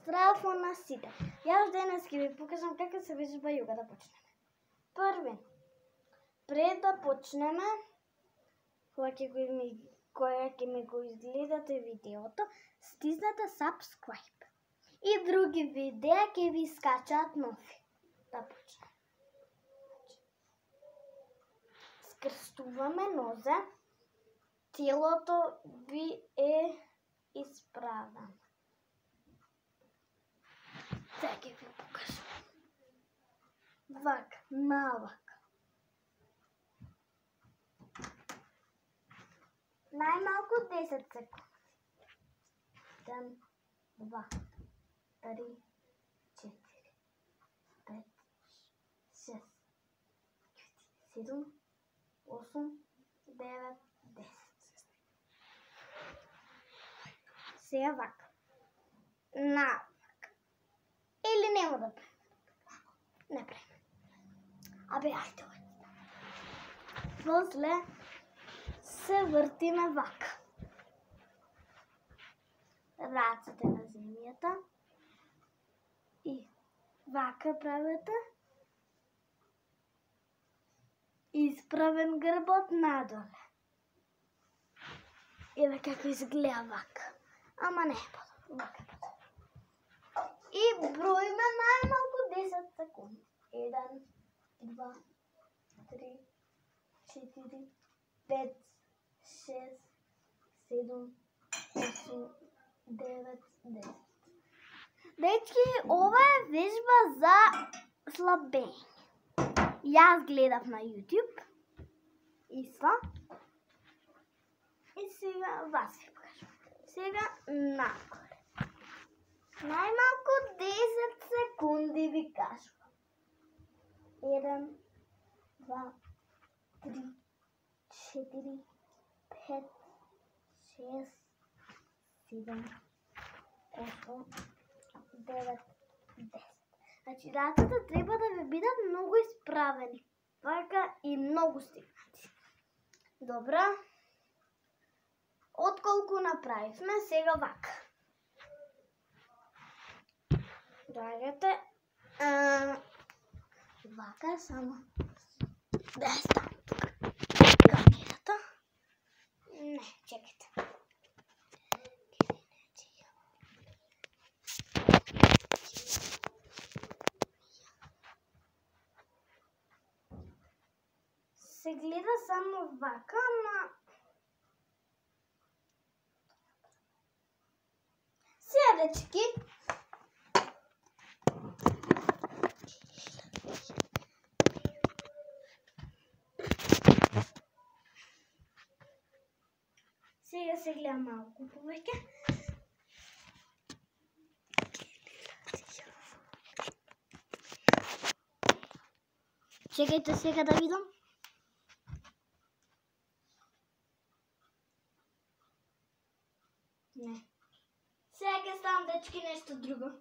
Здраво на сите! Јас денес ќе ви покажам како се вежба јога да почнеме. Први, пред да почнеме, која ќе ми го изгледате видеото, стиснете subscribe. И други видеа ќе ви скачаат нови. Да почнеме. Скрстуваме нозе, телото ви е исправено. Сега ќе ви покажам. Вака, навака. Најмалку 10 секунди. 1, 2, 3, 4, 5, 6, 7, 8, 9, 10. Сега вака. Навака. Или нема да правим? Не правим. Абе, ајде овде. После се вртиме вака. Рацете на земјата. И вака правите. Исправен грбот надоле. Еве како изгледа вака. Ама не е подобро. Вака е подобро. И броиме најмалку 10 секунди. 1, 2, 3, 4, 5, 6, 7, 8, 9, 10. Дечки, ова е вежба за слабење. Јас гледав на YouTube. Исто. И сега вас ви покажам. Сега нагоре. Најмалку 10 секунди ви кажувам. 1, 2, 3, 4, 5, 6, 7, 8, 9, 10. Значи, рацете треба да ви бидат многу исправени. Вака и многу стигнати. Добра. Отколку направивме, сега вака. Доаѓате вака само да ставам тука камерата. Не, чекайте. Се гледа само вака, ама сега, дечки, сега се гледа малку повеќе. Чекајте сега да видам. Не. Сега ќе ставам, дечки, нешто друго.